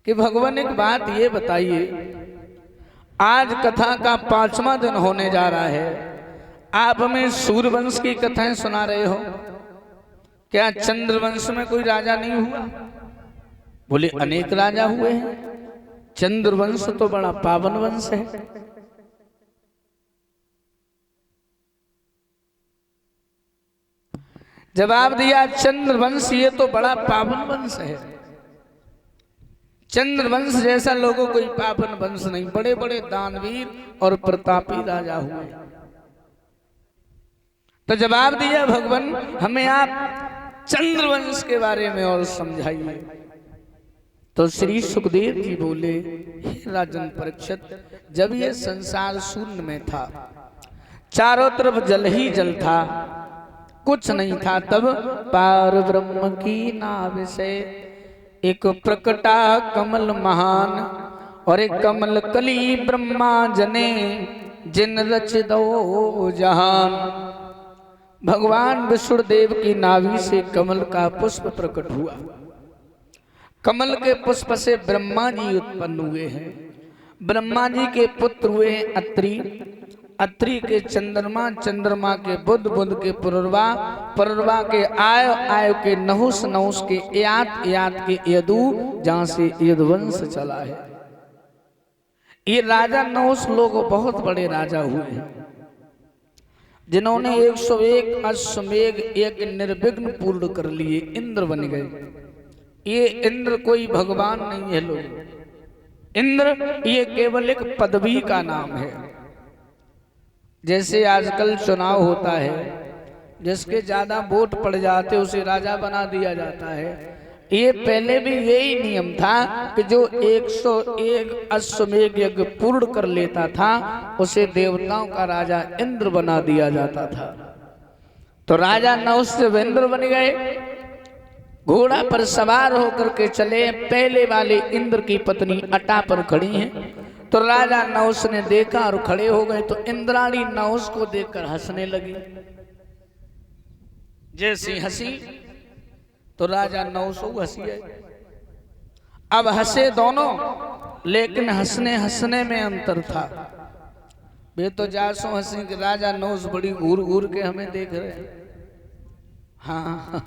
कि भगवान एक बात ये बताइए, आज कथा का 5वां दिन होने जा रहा है, आप हमें सूर्यवंश की कथाएं सुना रहे हो, क्या चंद्रवंश में कोई राजा नहीं हुआ? बोले अनेक राजा हुए हैं, चंद्रवंश तो बड़ा पावन वंश है। जवाब दिया चंद्रवंश ये तो बड़ा पावन वंश है, चंद्रवंश जैसा लोगों कोई पावन वंश नहीं, बड़े बड़े दानवीर और प्रतापी राजा हुए। तो जवाब दिया भगवान हमें आप चंद्रवंश के बारे में और समझाइए। तो श्री सुखदेव जी बोले, हे राजन परीक्षित, जब ये संसार शून्य में था, चारों तरफ जल ही जल था, कुछ नहीं था, तब पार ब्रह्म की नाव से एक प्रकटा कमल महान और एक कमल कली ब्रह्मा जने जिन रच दो जहान। भगवान विष्णुदेव की नाभि से कमल का पुष्प प्रकट हुआ, कमल के पुष्प से ब्रह्मा जी उत्पन्न हुए हैं, ब्रह्मा जी के पुत्र हुए अत्रि, अत्रि के चंद्रमा, चंद्रमा के बुध, बुध के पुरुरवा, पुरुरवा के आय, आय के नहुस, नहुस के यात, यात के यदु, जहां से यदुवंश चला है। ये राजा नहुस लोग बहुत बड़े राजा हुए हैं, जिन्होंने 101 अश्वमेघ एक निर्विघ्न पूर्ण कर लिए, इंद्र बन गए। ये इंद्र कोई भगवान नहीं है लोग, इंद्र ये केवल एक पदवी का नाम है। जैसे आजकल चुनाव होता है, जिसके ज्यादा वोट पड़ जाते उसे राजा बना दिया जाता है, ये पहले भी यही नियम था कि जो 101 अश्वमेघ यज्ञ पूर्ण कर लेता था उसे देवताओं का राजा इंद्र बना दिया जाता था। तो राजा नहुस से इंद्र बन गए, घोड़ा पर सवार होकर के चले, पहले वाले इंद्र की पत्नी अटा पर खड़ी हैं। तो राजा नहुस ने देखा और खड़े हो गए, तो इंद्राणी नहुस को देखकर हंसने लगी। जैसी हंसी तो राजा नहुस हंसी है। अब हंसे दोनों, लेकिन हंसने हंसने में अंतर था। वे तो जासो हंसी कि राजा नहुस बड़ी घूर घूर के हमें देख रहे हैं, हाँ।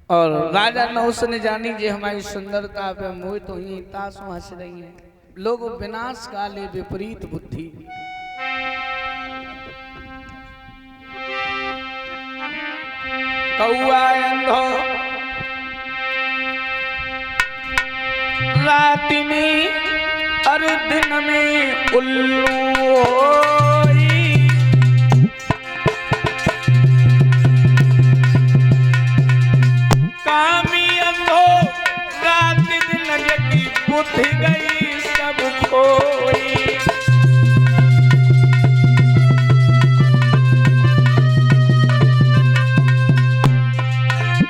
और राजा नहुस ने जानी जे हमारी सुंदरता पे मोहित तो ही तासो हंस रही है। लोग विनाश काले विपरीत बुद्धि, कौआ अंधो रात में और दिन में उल्लू, कामी अंधो रात दिन लगी बुद्धि गई सब खोई।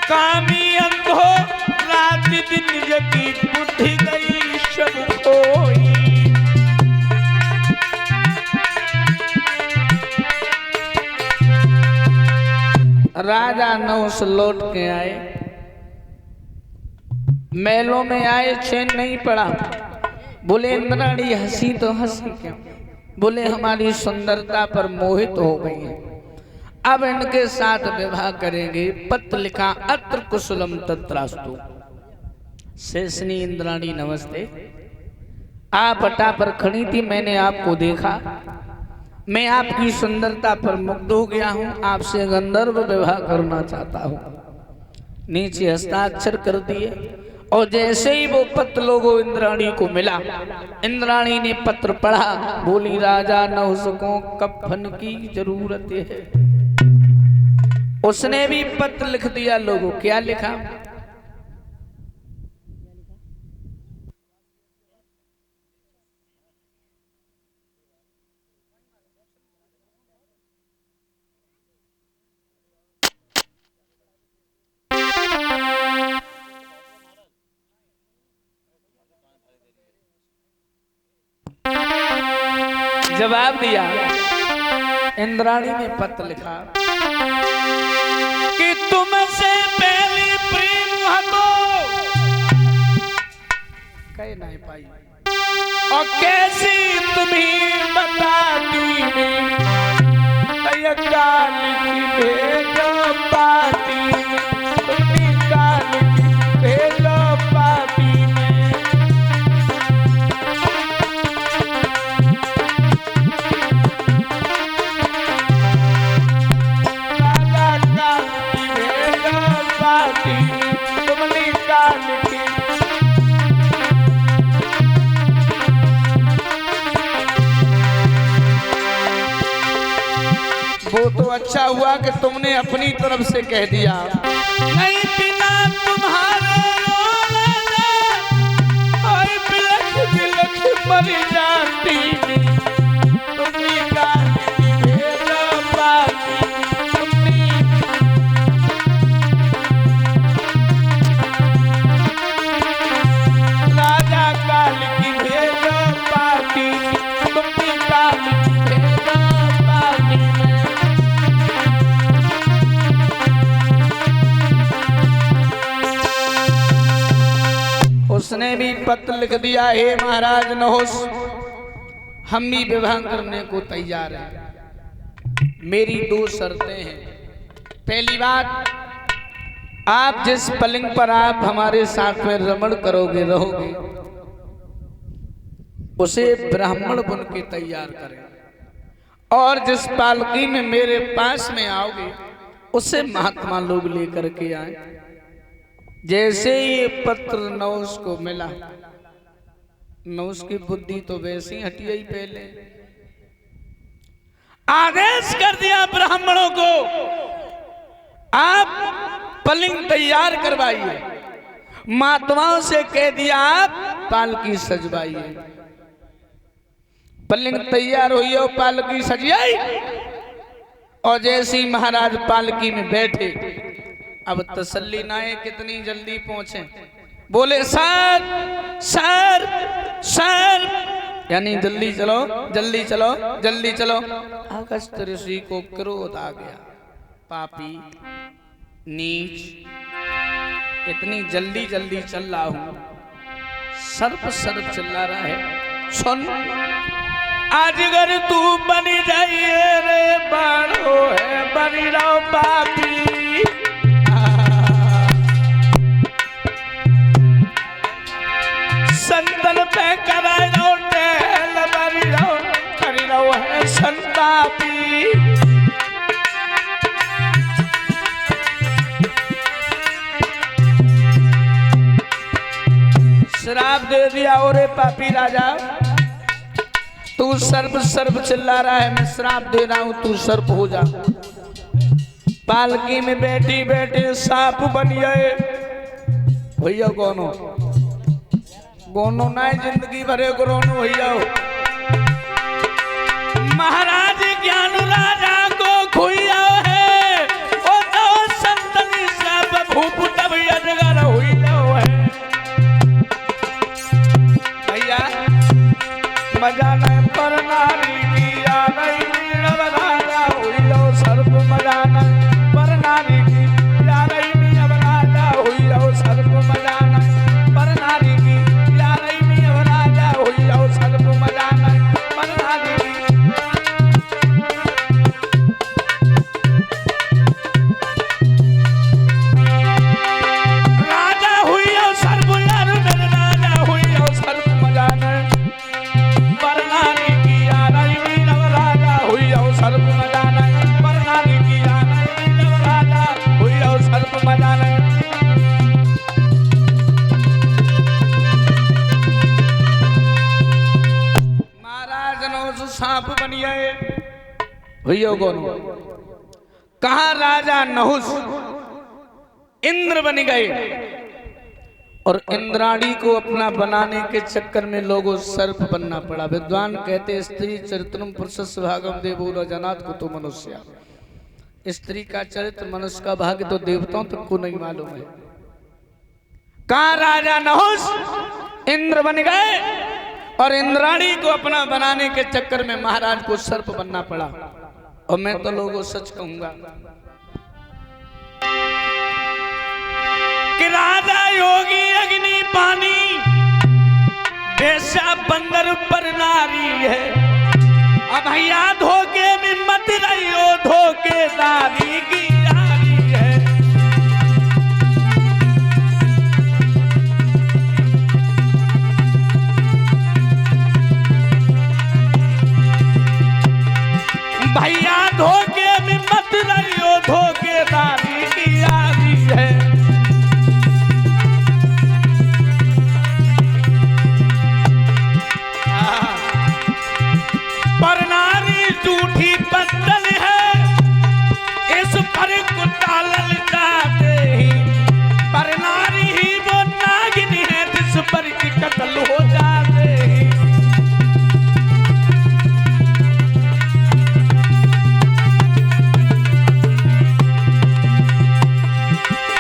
कामी अंधो रात दिन लगी बुद्धि गई सब खोई। राजा नहुस लौट के आए, महलों में आए, चैन नहीं पड़ा। बोले इंद्राणी हंसी तो हंसी क्यों? बोले हमारी सुंदरता पर मोहित हो गई है, अब इनके साथ विवाह करेंगे। पत्र लिखा अत्र कुशलम तत्रास्तु। शेषनी इंद्राणी नमस्ते, आप अटा पर खड़ी थी, मैंने आपको देखा, मैं आपकी सुंदरता पर मुग्ध हो गया हूं, आपसे गंधर्व विवाह करना चाहता हूं। नीचे हस्ताक्षर कर दिए, और जैसे ही वो पत्र लोगों इंद्राणी को मिला, इंद्राणी ने पत्र पढ़ा, बोली राजा नहुस को कफन की जरूरत है। उसने भी पत्र लिख दिया लोगों, क्या लिखा? जवाब दिया, इंद्राणी ने पत्र लिखा कि तुमसे पहले प्रेम हतो कह नहीं पाई। और कैसी तुम्हें बताती मैं काल की भेजो पाती में, तुम्हें काल की भेजो पाती में। राजा काल की भेजो पाती में, तुम्हें काल की। वो तो अच्छा हुआ कि तुमने अपनी तरफ से कह दिया, नहीं बिना तुम्हारे बिलख बिलख मर जाती तुम्हें काल की भेजो पाती, राजा काल की भेजो पाती, तुम्हें काल की भेजो पाती। उसने भी पत्र लिख दिया, हे महाराज नहुस, हम भी विवाह करने को तैयार हैं। मेरी दो शर्तें हैं। पहली बात, आप जिस पलंग पर आप हमारे साथ में रमण करोगे रहोगे उसे ब्राह्मण बन के तैयार करें, और जिस पालकी में मेरे पास में आओगे उसे महात्मा लोग लेकर के आए। जैसे ये पत्र नहुस को मिला, नहुस की बुद्धि तो वैसी हटी ही पहले। आदेश कर दिया ब्राह्मणों को, आप पलंग तैयार करवाइए। महात्माओं से कह दिया आप पालकी सजवाइए। पलंग तैयार हुई और पालकी सजाई, और जैसी महाराज पालकी में बैठे, अब तसल्ली ना है कितनी जल्दी पहुंचे। बोले सर सर सर, यानी जल्दी चलो जल्दी चलो जल्दी चलो। अगस्त ऋषि को क्रोध आ गया, पापी नीच, इतनी जल्दी जल्दी चल रहा हूं, सर्प सर्प चिल्ला रहा है। सुन, आज अगर तू बन जाइए रे बाणो है बनी रहो पापी। संतन पे कराए रहो टेल बनी रहो, करी रहो है संतापी। श्राप दे दिया, ओरे पापी राजा, तू सर्प सर्प चिल्ला रहा है, मैं श्राप दे रहा हूं, तू सर्प हो जा। पालकी में बैठी बैठे सांप बन गए। भैया कौनो गोनो ना जिंदगी भरे गोनो भैया हो। महाराज ज्ञान राजा को खुया है, ओ तो संतनी सब भूप तब अजगर हुआ है। भैया मजा नहीं पर नारी की आ रही राजा हुई हो, सर्प मजा नहीं पर नारी की आ रही अब राजा हुई हो, सर्प मजा नहीं पर नारी की आ रही अब राजा हुई हो, सर्प मजा नहीं पर नारी की। राजा हुई हो सर्प यार मेरे राजा हुई हो, सर्प मजा नहीं पर नारी की आ रही अब राजा हुई हो, सर्प मजा नहीं पर नारी की आ रही अब राजा हुई हो, सर्प मजा नहीं। महाराज नहुस सांप बन गए। भैया कौन? कहा राजा नहुस इंद्र बन गए, और इंद्राणी को अपना बनाने के चक्कर में लोगों सर्प बनना पड़ा। विद्वान कहते स्त्री चरित्रम पुरुष भागम देवो न जानात कुतो मनुष्य। स्त्री का चरित्र मनुष्य का भाग्य तो देवताओं तक को नहीं मालूम है। कहा राजा नहुस इंद्र बन गए, और इंद्राणी को अपना बनाने के चक्कर में महाराज को सर्प बनना पड़ा। और मैं तो लोगों सच कहूंगा कि राजा योगी अग्नि पानी वैसा बंदर पर नारी है। अब भैया धोखे में मत रहियो, धोखेदारी की यारी है। भैया धोखे में मत रहियो, धोखेदारी की यारी है। पर नारी झूठी बदल है, इस पर को टालल जाते ही। पर नारी ही वो नागिन है, जिस पर की कत्ल हो जाते ही।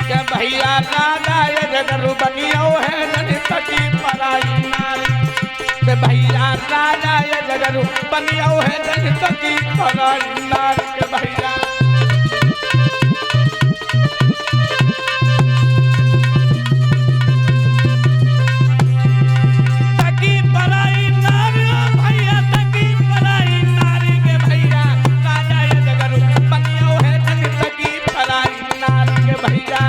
क्या भैया राजा ये जगरू बनियो है, जनित की पराई नारी। भैया राजा ये जगरू बनियो है, जनित की पराई नारी। के भैया तकी पराई नारी, भैया तकी पराई नारी। के भैया राजा ये जगरू बनियो है, जनित की पराई नारी। के भैया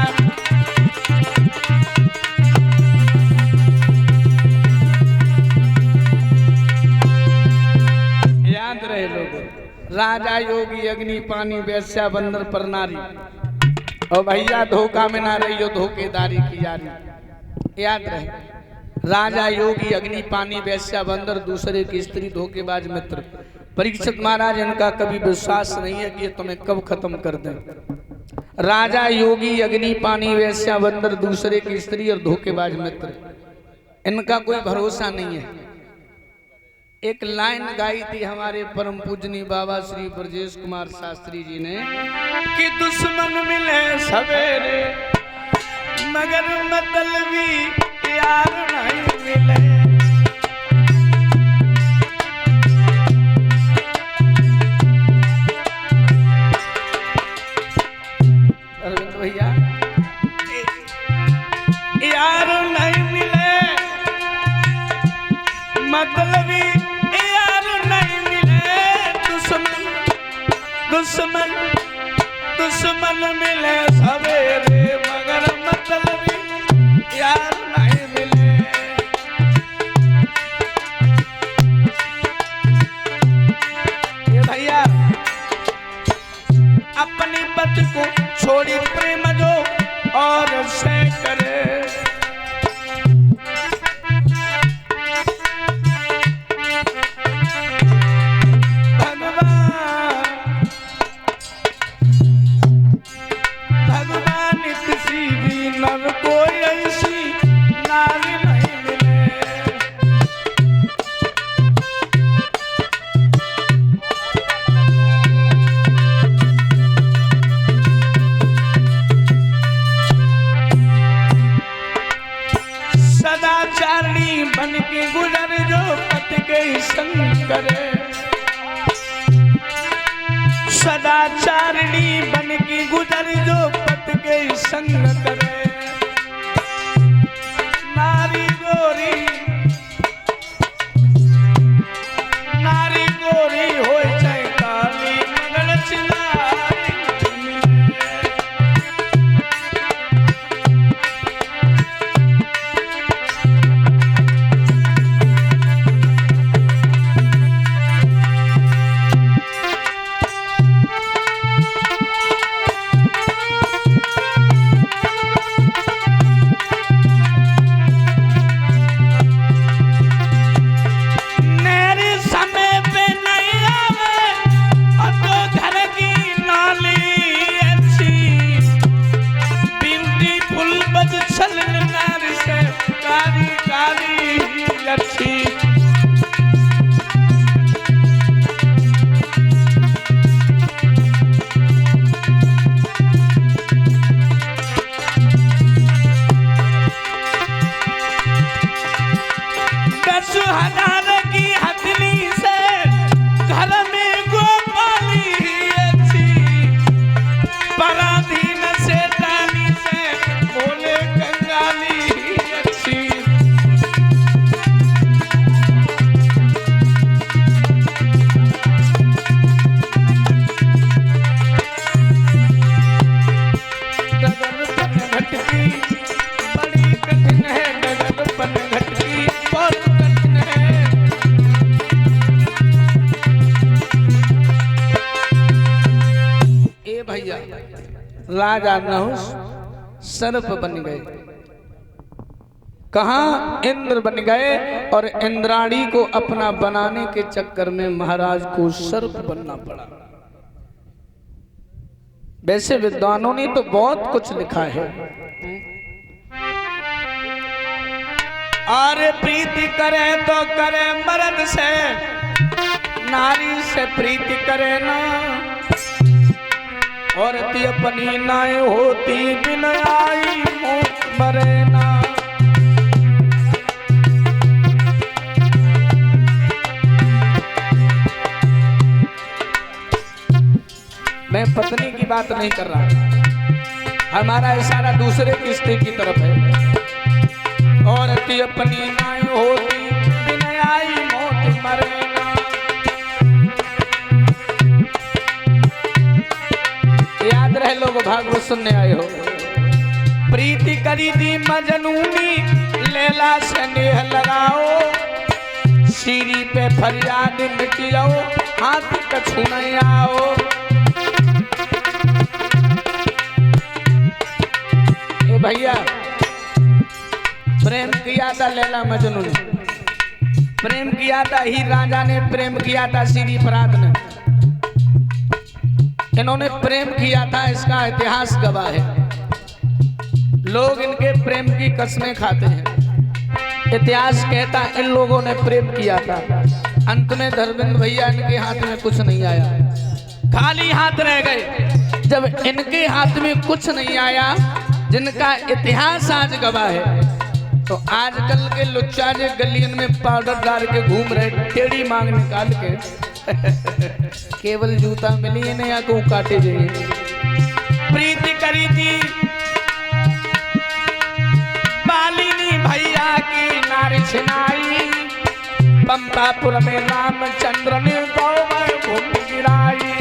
रहे लोग, राजा योगी अग्नि पानी वैश्या बंदर पर नारी। और भैया धोखा में ना रहियो, धोखेदारी की यारी। याद रहे, राजा योगी अग्नि पानी वैश्या बंदर, दूसरे की स्त्री धोखेबाज मित्र। परीक्षित महाराज, इनका कभी विश्वास नहीं है कि ये तुम्हें कब खत्म कर दें। राजा योगी अग्नि पानी वैश्या बंदर, दूसरे की स्त्री और धोखेबाज मित्र, इनका कोई भरोसा नहीं है। एक लाइन गाई थी हमारे परम पूजनीय बाबा श्री ब्रजेश कुमार शास्त्री जी ने कि दुश्मन मिले सवेरे मगर मतलबी यार नहीं मिले। अरविंद भैया, यार नहीं मिले मतलबी दुश्मन दुश्मन मिले सवेरे मगर मतलबी यार नहीं मिले। ये भैया अपनी पति को छोड़ी प्रेम जो और से करे। कोई ऐसी नारी नहीं मिले। सदाचारी बन के गुजर जो पति के संग करे। सदाचारिणी बन के गुजर जो पति के संग करे। नारी गोरी हो चाहे काली मगर चिनारी। राजा नहुष सर्प बन गए। कहाँ इंद्र बन गए और इंद्राणी को अपना बनाने के चक्कर में महाराज को सर्प बनना पड़ा। वैसे विद्वानों ने तो बहुत कुछ लिखा है। और प्रीति करे तो करे मर्द से, नारी से प्रीति करे ना, और ती अपनी नाय होती बिन आई मौत मरे ना। मैं पत्नी की बात नहीं कर रहा, हमारा इशारा दूसरे किस्ते की तरफ है। और ती अपनी नाय होती बिन आई मौत मरे ना। याद रहे लोग भागवत सुनने आए हो। प्रीति करी दी मजनूनी, लैला से नेह लगाओ, सीरी पे फरियाद मिटियो, हाथ कछु नहीं आओ। ए भैया, प्रेम किया था लैला मजनू ने, प्रेम किया था हीर रांझा ने, प्रेम किया था सीरी फराद ने। इन्होंने प्रेम किया था, इसका इतिहास गवाह है। लोग इनके प्रेम की कसमें खाते हैं। इतिहास कहता इन लोगों ने प्रेम किया था। अंत में धर्मेंद्र भैया इनके हाथ में कुछ नहीं आया, खाली हाथ रह गए। जब इनके हाथ में कुछ नहीं आया, जिनका इतिहास आज गवाह है, तो आजकल के लुच्चा जे गलियन में पाउडर डाल के घूम रहे, टेढ़ी मांग निकाल के केवल जूता मिली है या को काटे जाइए। प्रीति करी थी मालिनी भैया की नारी छिनाई, पंपापुर में रामचंद्र ने गौ में घूम गिराई।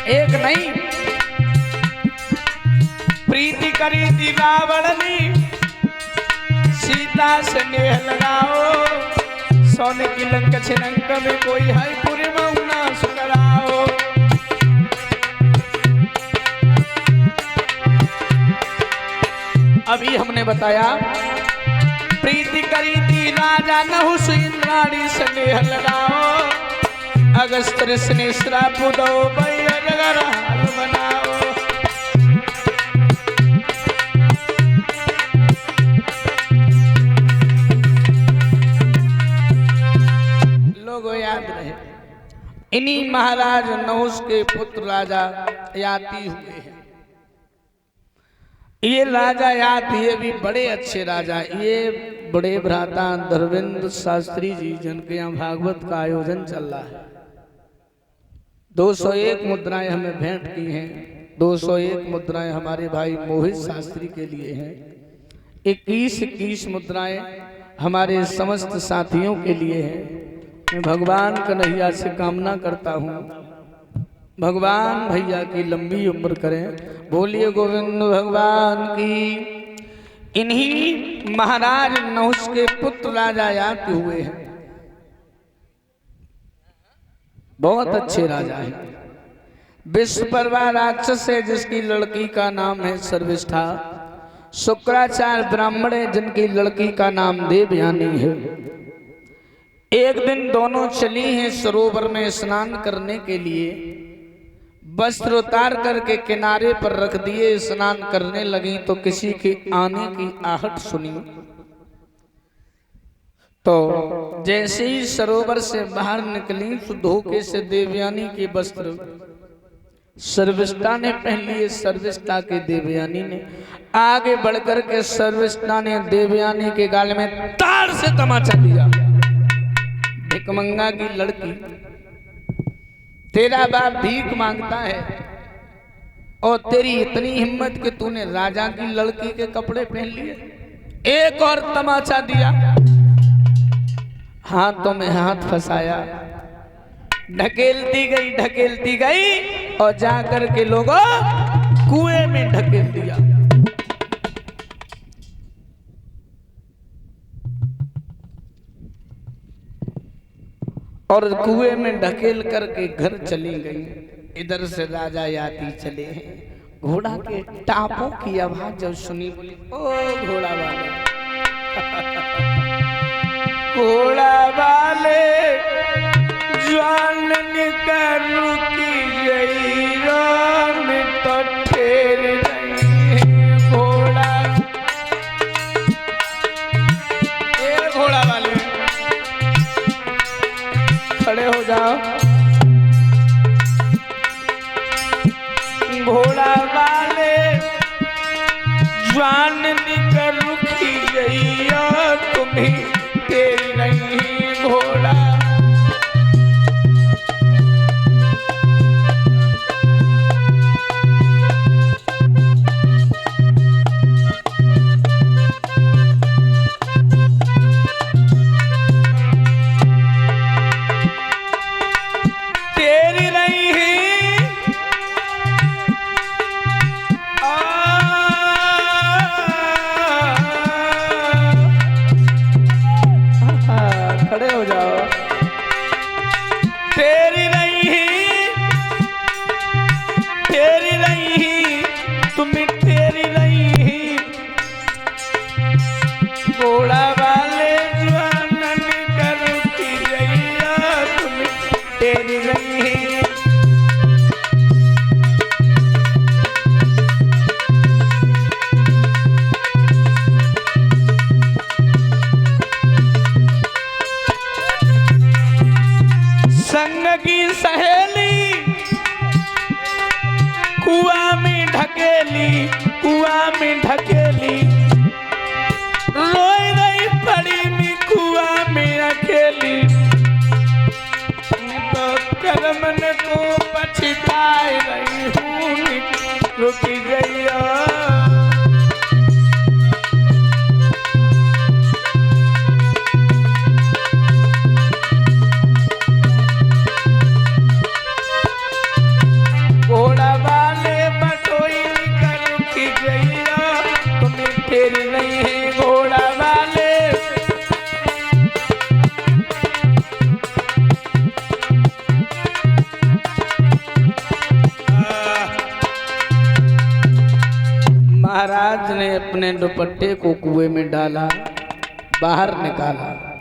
एक नहीं, प्रीति करी थी रावण ने, सीता से नेह लगाओ, सोने की लंका छिलंक में कोई है पूरी मऊना सुकराओ। अभी हमने बताया प्रीति करी थी राजा नहुष, इंद्राणी से नेह लगाओ, अगस्त ऋषि ने श्राप दो बैरगर हाल बनाओ। लोगों याद रहे, इन्हीं महाराज नहुष के पुत्र राजा याति हुए हैं। ये राजा याति, ये भी बड़े अच्छे राजा। ये बड़े भ्राता धर्मेंद्र शास्त्री जी, जिनके यहाँ भागवत का आयोजन चल रहा है, 201 मुद्राएं हमें भेंट की हैं। 201 मुद्राएं हमारे भाई मोहित शास्त्री के लिए हैं। 21 मुद्राएं हमारे समस्त साथियों के लिए हैं। मैं भगवान कन्हैया से कामना करता हूँ, भगवान भैया की लंबी उम्र करें। बोलिए गोविंद भगवान की। इन्हीं महाराज नहुष के पुत्र राजा याति हुए हैं। बहुत अच्छे राजा हैं। विश्वपर्वा राक्षस है, जिसकी लड़की का नाम है सर्विष्ठा। शुक्राचार्य ब्राह्मण है, जिनकी लड़की का नाम देवयानी है। एक दिन दोनों चली हैं सरोवर में स्नान करने के लिए। वस्त्र उतार करके किनारे पर रख दिए, स्नान करने लगी तो किसी के आने की आहट सुनी। तो जैसे ही सरोवर से बाहर निकली तो धोखे से देवयानी के वस्त्र सर्विष्ठा ने पहन लिए। सर्विष्ठा के देवयानी ने आगे बढ़कर के सर्विष्ठा ने देवयानी के गाल में तार से तमाचा दिया। भिकमंगा की लड़की, तेरा बाप भीख मांगता है और तेरी इतनी हिम्मत कि तूने राजा की लड़की के कपड़े पहन लिए। एक और तमाचा दिया, हाथों में हाथ फंसाया, ढकेलती गई और जाकर के लोगों कुएं में ढकेल दिया। और कुएं में ढकेल करके घर चली गई। इधर से राजा याती चले हैं। घोड़ा के टापों की आवाज जब सुनी, बोली ओ घोड़ा वाले घोड़ा वाले जान निकल रुकी गई राम तो ठेर नहीं घोड़ा। ए घोड़ा वाले खड़े हो जाओ। घोड़ा वाले जान निकल रुकी गई और तुम्हें तेरी नहीं घोड़ा। कुआं में ढकेली रोई रही पड़ी में कुआं में अकेली। तो कर्मन को पछताए रही हूँ रुकी गई। घोड़ा वाले बटोई कर रुकी गई तुम्हें तेरी नहीं है घोड़ा वाले। महाराज ने अपने दुपट्टे को कुएं में डाला, बाहर निकाला।